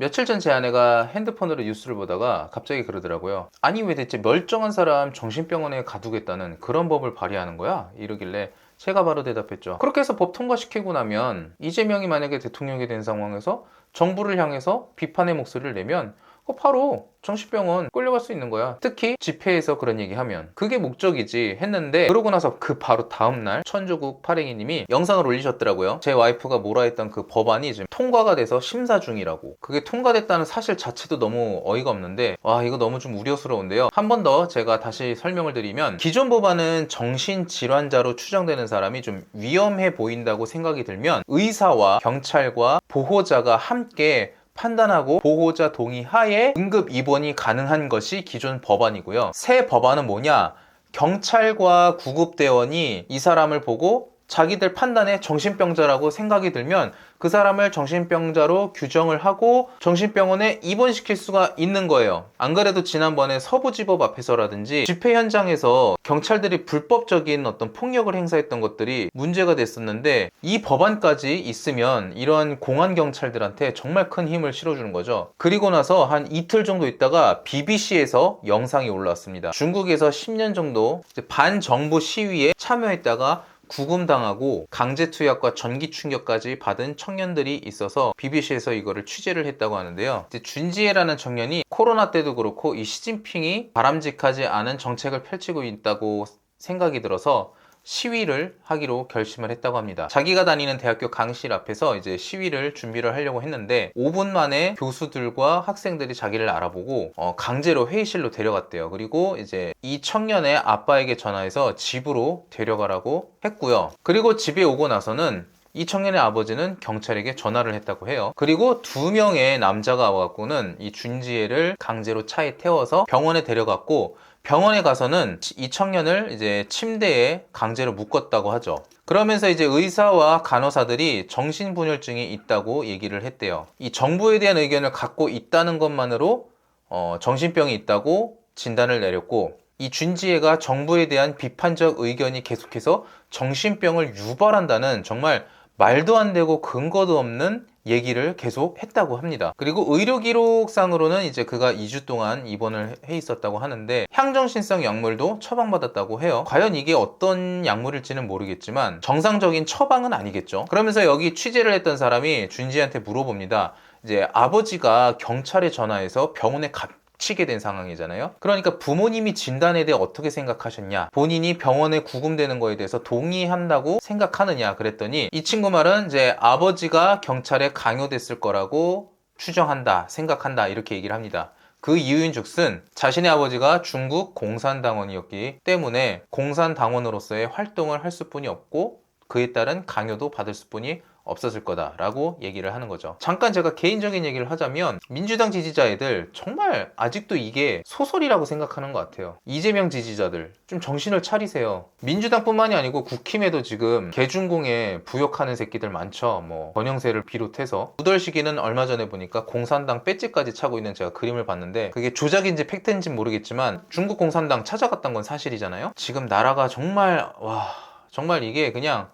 며칠 전 제 아내가 핸드폰으로 뉴스를 보다가 갑자기 그러더라고요. 아니 왜 대체 멀쩡한 사람 정신병원에 가두겠다는 그런 법을 발의하는 거야? 이러길래 제가 바로 대답했죠. 그렇게 해서 법 통과시키고 나면 이재명이 만약에 대통령이 된 상황에서 정부를 향해서 비판의 목소리를 내면 바로 정신병원 끌려갈 수 있는 거야. 특히 집회에서 그런 얘기하면 그게 목적이지 했는데, 그러고 나서 그 바로 다음날 천조국 파랭이님이 영상을 올리셨더라고요. 제 와이프가 뭐라 했던 그 법안이 지금 통과가 돼서 심사 중이라고. 그게 통과됐다는 사실 자체도 너무 어이가 없는데, 와, 이거 너무 좀 우려스러운데요. 한 번 더 제가 다시 설명을 드리면, 기존 법안은 정신질환자로 추정되는 사람이 좀 위험해 보인다고 생각이 들면 의사와 경찰과 보호자가 함께 판단하고 보호자 동의 하에 응급 입원이 가능한 것이 기존 법안이고요. 새 법안은 뭐냐? 경찰과 구급대원이 이 사람을 보고 자기들 판단에 정신병자라고 생각이 들면 그 사람을 정신병자로 규정을 하고 정신병원에 입원시킬 수가 있는 거예요. 안 그래도 지난번에 서부지법 앞에서라든지 집회 현장에서 경찰들이 불법적인 어떤 폭력을 행사했던 것들이 문제가 됐었는데, 이 법안까지 있으면 이런 공안 경찰들한테 정말 큰 힘을 실어주는 거죠. 그리고 나서 한 이틀 정도 있다가 BBC에서 영상이 올라왔습니다. 중국에서 10년 정도 반정부 시위에 참여했다가 구금당하고 강제투약과 전기충격까지 받은 청년들이 있어서 BBC에서 이거를 취재를 했다고 하는데요. 준지혜라는 청년이 코로나 때도 그렇고 이 시진핑이 바람직하지 않은 정책을 펼치고 있다고 생각이 들어서 시위를 하기로 결심을 했다고 합니다. 자기가 다니는 대학교 강실 앞에서 이제 시위를 준비를 하려고 했는데 5분 만에 교수들과 학생들이 자기를 알아보고 강제로 회의실로 데려갔대요. 그리고 이제 이 청년의 아빠에게 전화해서 집으로 데려가라고 했고요. 그리고 집에 오고 나서는 이 청년의 아버지는 경찰에게 전화를 했다고 해요. 그리고 2명의 남자가 와갖고는 이 준지혜를 강제로 차에 태워서 병원에 데려갔고, 병원에 가서는 이 청년을 이제 침대에 강제로 묶었다고 하죠. 그러면서 이제 의사와 간호사들이 정신분열증이 있다고 얘기를 했대요. 이 정부에 대한 의견을 갖고 있다는 것만으로 정신병이 있다고 진단을 내렸고, 이 준지혜가 정부에 대한 비판적 의견이 계속해서 정신병을 유발한다는 정말 말도 안 되고 근거도 없는 얘기를 계속 했다고 합니다. 그리고 의료 기록상으로는 이제 그가 2주 동안 입원을 해 있었다고 하는데 향정신성 약물도 처방받았다고 해요. 과연 이게 어떤 약물일지는 모르겠지만 정상적인 처방은 아니겠죠. 그러면서 여기 취재를 했던 사람이 준지한테 물어봅니다. 이제 아버지가 경찰에 전화해서 병원에 치게 된 상황이잖아요. 그러니까 부모님이 진단에 대해 어떻게 생각하셨냐, 본인이 병원에 구금되는 거에 대해서 동의한다고 생각하느냐 그랬더니, 이 친구 말은 이제 아버지가 경찰에 강요됐을 거라고 추정한다, 생각한다, 이렇게 얘기를 합니다. 그 이유인즉슨 자신의 아버지가 중국 공산당원이었기 때문에 공산당원으로서의 활동을 할 수뿐이 없고 그에 따른 강요도 받을 수뿐이 없었을 거다라고 얘기를 하는 거죠. 잠깐 제가 개인적인 얘기를 하자면, 민주당 지지자 애들 정말 아직도 이게 소설이라고 생각하는 것 같아요. 이재명 지지자들 좀 정신을 차리세요. 민주당뿐만이 아니고 국힘에도 지금 개중공에 부역하는 새끼들 많죠. 뭐 권영세를 비롯해서. 우덜시기는 얼마 전에 보니까 공산당 배지까지 차고 있는 제가 그림을 봤는데, 그게 조작인지 팩트인지 모르겠지만 중국 공산당 찾아갔던 건 사실이잖아요. 지금 나라가 정말 이게 그냥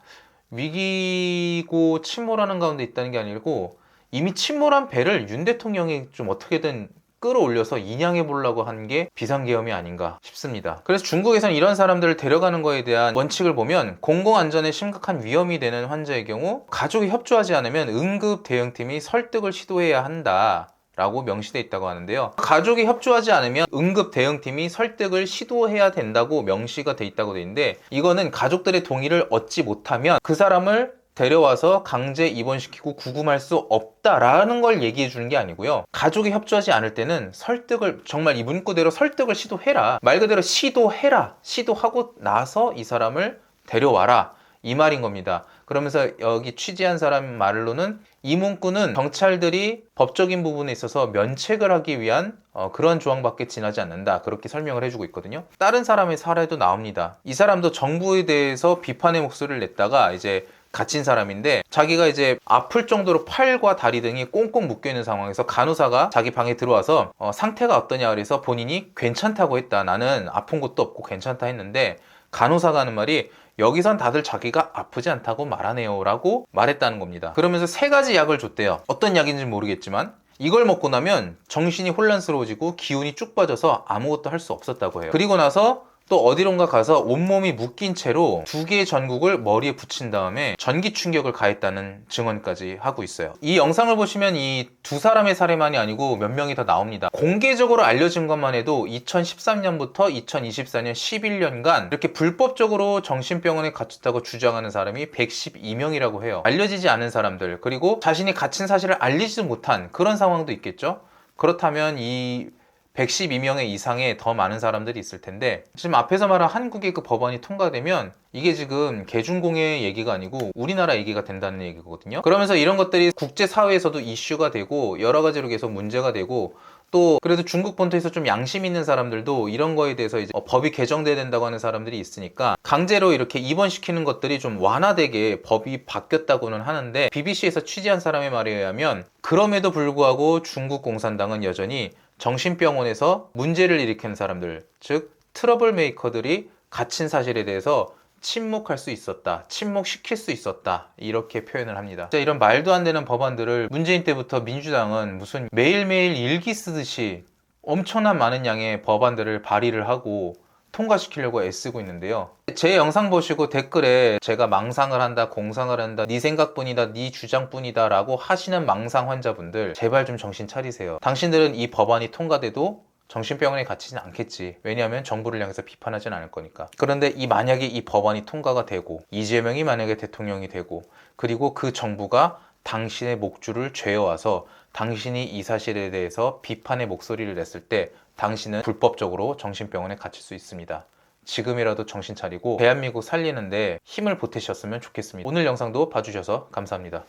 위기고 침몰하는 가운데 있다는 게 아니고, 이미 침몰한 배를 윤 대통령이 좀 어떻게든 끌어올려서 인양해 보려고 한 게 비상계엄이 아닌가 싶습니다. 그래서 중국에서는 이런 사람들을 데려가는 거에 대한 원칙을 보면, 공공안전에 심각한 위험이 되는 환자의 경우 가족이 협조하지 않으면 응급 대응팀이 설득을 시도해야 한다 라고 명시되어 있다고 하는데요. 가족이 협조하지 않으면 응급 대응팀이 설득을 시도해야 된다고 명시가 되어 있다고 되어 있는데, 이거는 가족들의 동의를 얻지 못하면 그 사람을 데려와서 강제 입원시키고 구금할 수 없다라는 걸 얘기해 주는 게 아니고요. 가족이 협조하지 않을 때는 설득을, 정말 이 문구대로 설득을 시도해라, 말 그대로 시도해라, 시도하고 나서 이 사람을 데려와라, 이 말인 겁니다. 그러면서 여기 취재한 사람 말로는 이 문구는 경찰들이 법적인 부분에 있어서 면책을 하기 위한 그런 조항밖에 지나지 않는다, 그렇게 설명을 해주고 있거든요. 다른 사람의 사례도 나옵니다. 이 사람도 정부에 대해서 비판의 목소리를 냈다가 이제 갇힌 사람인데, 자기가 이제 아플 정도로 팔과 다리 등이 꽁꽁 묶여있는 상황에서 간호사가 자기 방에 들어와서 상태가 어떠냐 그래서 본인이 괜찮다고 했다, 나는 아픈 것도 없고 괜찮다 했는데, 간호사가 하는 말이 여기선 다들 자기가 아프지 않다고 말하네요 라고 말했다는 겁니다. 그러면서 3가지 약을 줬대요. 어떤 약인지 모르겠지만 이걸 먹고 나면 정신이 혼란스러워지고 기운이 쭉 빠져서 아무것도 할 수 없었다고 해요. 그리고 나서 또 어디론가 가서 온몸이 묶인 채로 2개의 전국을 머리에 붙인 다음에 전기 충격을 가했다는 증언까지 하고 있어요. 이 영상을 보시면 이 두 사람의 사례만이 아니고 몇 명이 더 나옵니다. 공개적으로 알려진 것만 해도 2013년부터 2024년 11년간 이렇게 불법적으로 정신병원에 갇혔다고 주장하는 사람이 112명이라고 해요. 알려지지 않은 사람들, 그리고 자신이 갇힌 사실을 알리지도 못한 그런 상황도 있겠죠. 그렇다면 이 112명의 이상의 더 많은 사람들이 있을 텐데, 지금 앞에서 말한 한국의 그 법안이 통과되면 이게 지금 개중공의 얘기가 아니고 우리나라 얘기가 된다는 얘기거든요. 그러면서 이런 것들이 국제사회에서도 이슈가 되고 여러 가지로 계속 문제가 되고, 또 그래도 중국 본토에서 좀 양심 있는 사람들도 이런 거에 대해서 이제 법이 개정돼야 된다고 하는 사람들이 있으니까 강제로 이렇게 입원시키는 것들이 좀 완화되게 법이 바뀌었다고는 하는데, BBC에서 취재한 사람의 말에 의하면 그럼에도 불구하고 중국 공산당은 여전히 정신병원에서 문제를 일으키는 사람들, 즉 트러블 메이커들이 갇힌 사실에 대해서 침묵할 수 있었다, 침묵시킬 수 있었다, 이렇게 표현을 합니다. 이런 말도 안 되는 법안들을 문재인 때부터 민주당은 무슨 매일매일 일기 쓰듯이 엄청난 많은 양의 법안들을 발의를 하고 통과시키려고 애쓰고 있는데요. 제 영상 보시고 댓글에 제가 망상을 한다, 공상을 한다, 네 생각뿐이다, 네 주장뿐이다 라고 하시는 망상 환자분들, 제발 좀 정신 차리세요. 당신들은 이 법안이 통과돼도 정신병원에 갇히진 않겠지. 왜냐하면 정부를 향해서 비판하진 않을 거니까. 그런데 만약에 이 법안이 통과가 되고 이재명이 만약에 대통령이 되고, 그리고 그 정부가 당신의 목줄을 죄어와서 당신이 이 사실에 대해서 비판의 목소리를 냈을 때 당신은 불법적으로 정신병원에 갇힐 수 있습니다. 지금이라도 정신 차리고 대한민국 살리는데 힘을 보태셨으면 좋겠습니다. 오늘 영상도 봐주셔서 감사합니다.